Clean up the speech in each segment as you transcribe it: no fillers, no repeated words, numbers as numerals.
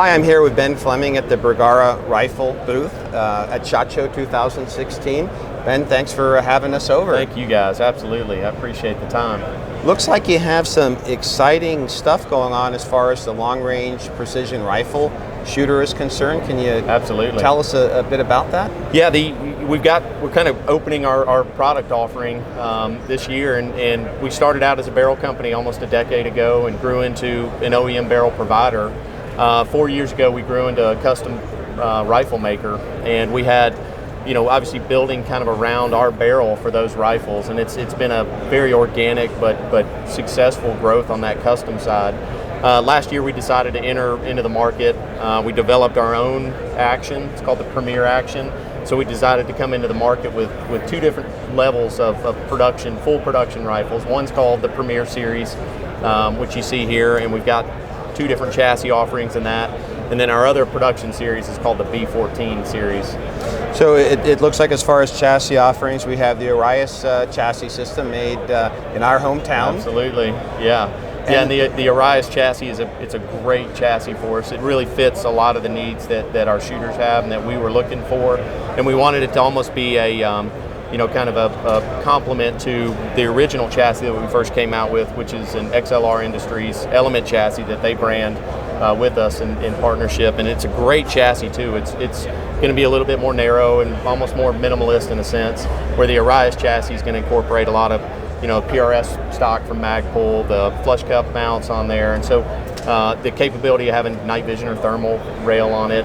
Hi, I'm here with Ben Fleming at the Bergara rifle booth at SHOT Show 2016. Ben, thanks for having us over. Thank you guys, absolutely. I appreciate the time. Looks like you have some exciting stuff going on as far as the long-range precision rifle shooter is concerned. Can you tell us a bit about that? Yeah, we're kind of opening our product offering this year, and we started out as a barrel company almost a decade ago and grew into an OEM barrel provider. 4 years ago, we grew into a custom rifle maker, and we had, obviously building kind of around our barrel for those rifles, and it's been a very organic but successful growth on that custom side. Last year, we decided to enter into the market. We developed our own action. It's called the Premier Action. So we decided to come into the market with two different levels of production, full production rifles. One's called the Premier Series, which you see here, and we've got two different chassis offerings in that. And then our other production series is called the B14 series. So it looks like, as far as chassis offerings, we have the Arias chassis system made in our hometown. Absolutely, yeah. And the Arias chassis it's a great chassis for us. It really fits a lot of the needs that our shooters have and that we were looking for. And we wanted it to almost be a kind of a complement to the original chassis that we first came out with, which is an XLR Industries Element chassis that they brand with us in partnership. And it's a great chassis too. It's going to be a little bit more narrow and almost more minimalist in a sense, where the Arias chassis is going to incorporate a lot of PRS stock from Magpul, the flush cup mounts on there, and so the capability of having night vision or thermal rail on it.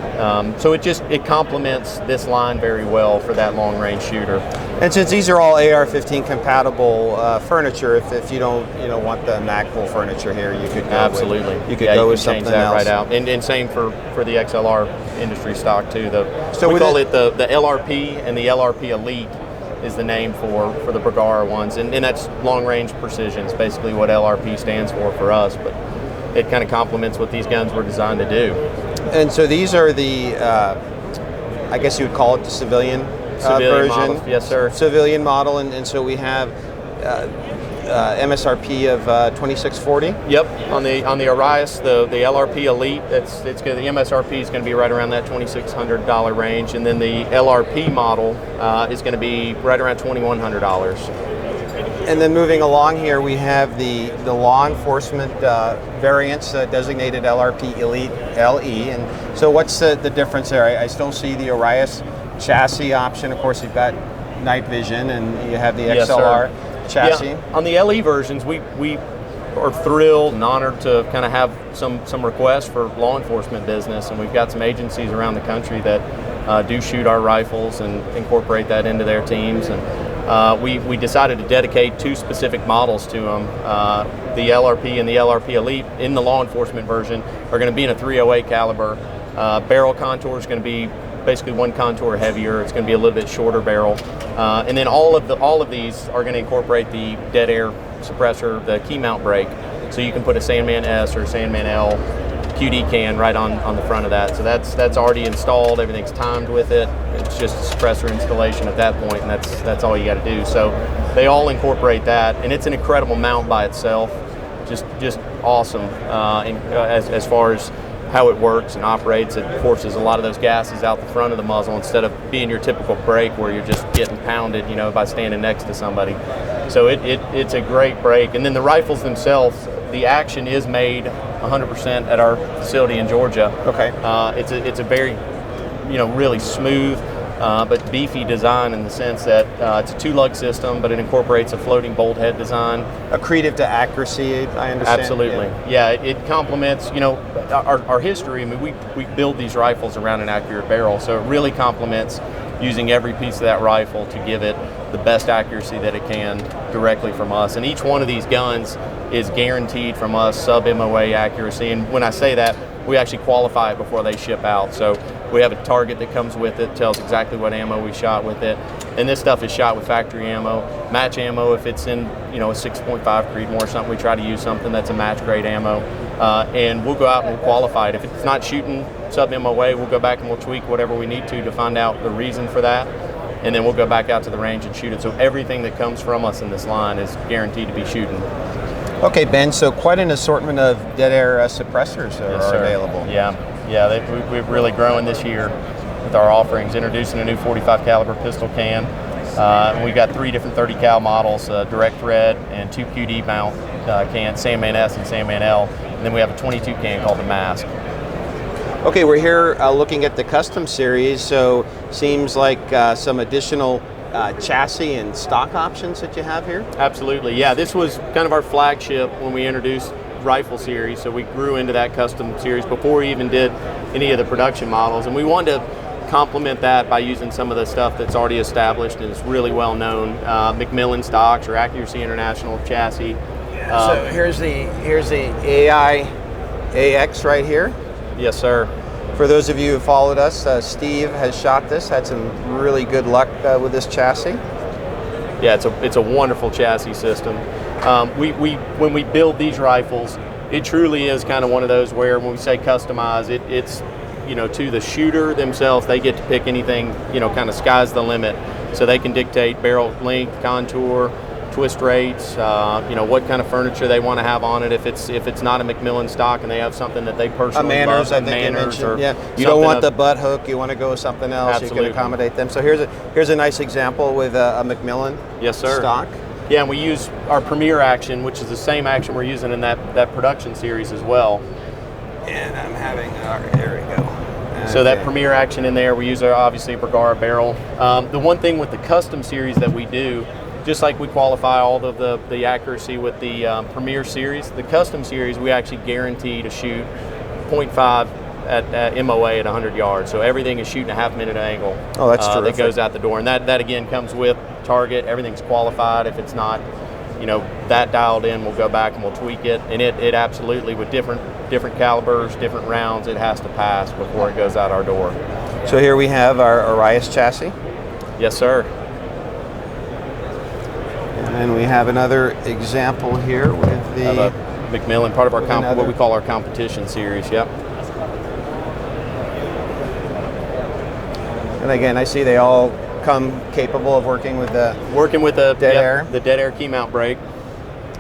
So it complements this line very well for that long range shooter. And since these are all AR-15 compatible furniture, if you don't want the Magpul furniture here, you could go go with something else. Right out. And same for the XLR Industry stock too. We call it the LRP, and the LRP Elite is the name for the Bergara ones, and that's long range precision. It's basically what LRP stands for us, but it kind of complements what these guns were designed to do. And so these are the, I guess you would call it the civilian version. Model. Yes, sir. Civilian model, and so we have MSRP of $2640. Yep. On the Arias, the LRP Elite, the MSRP is going to be right around that $2,600 range, and then the LRP model is going to be right around $2,100. And then moving along here, we have the law enforcement variants designated LRP Elite LE. And so what's the difference there? I still see the Arias chassis option. Of course, you've got night vision, and you have the XLR chassis. Yeah. On the LE versions, we are thrilled and honored to kind of have some requests for law enforcement business, and we've got some agencies around the country that do shoot our rifles and incorporate that into their teams. And we decided to dedicate two specific models to them. The LRP and the LRP Elite in the law enforcement version are going to be in a .308 caliber. Barrel contour is going to be basically one contour heavier. It's going to be a little bit shorter barrel, and then all of these are going to incorporate the dead air suppressor, the key mount brake, so you can put a Sandman S or a Sandman L QD can right on the front of that. So that's already installed. Everything's timed with it. It's just a suppressor installation at that point, and that's all you got to do. So they all incorporate that, and it's an incredible mount by itself. Just awesome. As far as how it works and operates, it forces a lot of those gases out the front of the muzzle instead of being your typical brake where you're just getting pounded, by standing next to somebody. So it's a great brake. And then the rifles themselves, the action is made 100% at our facility in Georgia. Okay. It's a very, really smooth but beefy design in the sense that it's a two-lug system, but it incorporates a floating bolt head design. Accretive to accuracy, I understand. Absolutely. Yeah, it complements, our history. I mean, we build these rifles around an accurate barrel, so it really complements using every piece of that rifle to give it the best accuracy that it can directly from us. And each one of these guns is guaranteed from us sub-MOA accuracy. And when I say that, we actually qualify it before they ship out. So we have a target that comes with it, tells exactly what ammo we shot with it. And this stuff is shot with factory ammo. Match ammo, if it's in a 6.5 Creedmoor or something, we try to use something that's a match grade ammo. And we'll go out and we'll qualify it. If it's not shooting sub-MOA, we'll go back and we'll tweak whatever we need to find out the reason for that. And then we'll go back out to the range and shoot it. So everything that comes from us in this line is guaranteed to be shooting. Okay, Ben, so quite an assortment of dead air suppressors are available. Yeah. Yeah, we've really grown this year with our offerings, introducing a new 45 caliber pistol can. And we've got 3 different 30 cal models, direct thread and 2 QD mount cans, Sandman S and Sandman L. And then we have a 22 can called the Mask. Okay, we're here looking at the custom series, so seems like some additional chassis and stock options that you have here? Absolutely, yeah. This was kind of our flagship when we introduced rifle series, so we grew into that custom series before we even did any of the production models, and we wanted to complement that by using some of the stuff that's already established and is really well known. Macmillan stocks or Accuracy International chassis. So here's the AI AX right here. Yes, sir. For those of you who followed us, Steve has shot this, had some really good luck with this chassis. Yeah, it's a wonderful chassis system. When we build these rifles, it truly is kind of one of those where when we say customize, it's to the shooter themselves, they get to pick anything, kind of sky's the limit. So they can dictate barrel length, contour, twist rates, what kind of furniture they want to have on it. If it's not a Macmillan stock and they have something that they personally Manners, love, I think Manners, you mentioned. or you don't want the butt hook. You want to go with something else. Absolutely. You can accommodate them. So here's a nice example with a Macmillan. Yes, sir. Stock. Yeah, and we use our Premier action, which is the same action we're using in that production series as well. And I'm having, all right, there we go. Okay. So that Premier action in there, we use our obviously Bergara barrel. The one thing with the custom series that we do, just like we qualify all of the accuracy with the Premier series, the custom series we actually guarantee to shoot 0.5 at MOA at 100 yards. So everything is shooting a half-minute angle. Oh, that's terrific. That goes out the door, and that again comes with target. Everything's qualified. If it's not, that dialed in, we'll go back and we'll tweak it. And it absolutely, with different calibers, different rounds, it has to pass before it goes out our door. So here we have our Arias chassis. Yes, sir. And then we have another example here with the Macmillan, part of our what we call our competition series. Yep. And again, I see they all come capable of working with the dead air. The dead air key mount brake.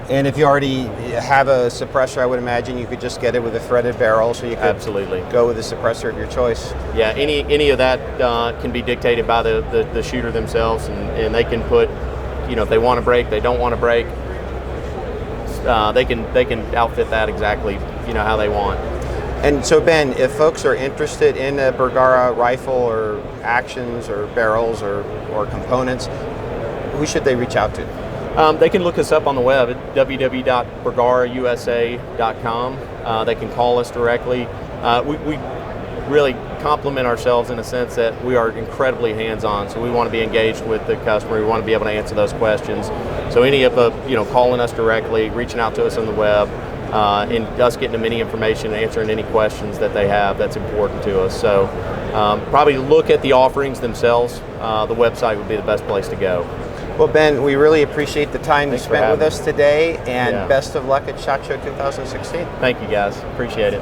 And if you already have a suppressor, I would imagine you could just get it with a threaded barrel, so you could absolutely go with a suppressor of your choice. Yeah, any of that can be dictated by the shooter themselves, and they can put, if they want to brake, they don't want to brake. They can outfit that exactly, how they want. And so Ben, if folks are interested in a Bergara rifle or actions or barrels or components, who should they reach out to? They can look us up on the web at www.bergarausa.com. They can call us directly. We really compliment ourselves in a sense that we are incredibly hands-on, so we want to be engaged with the customer. We want to be able to answer those questions. So any of calling us directly, reaching out to us on the web, and us getting them any information, answering any questions that they have, that's important to us. So probably look at the offerings themselves. The website would be the best place to go. Well, Ben, we really appreciate the time you spent with us today, and Yeah. best of luck at SHOT Show 2016. Thank you, guys. Appreciate it.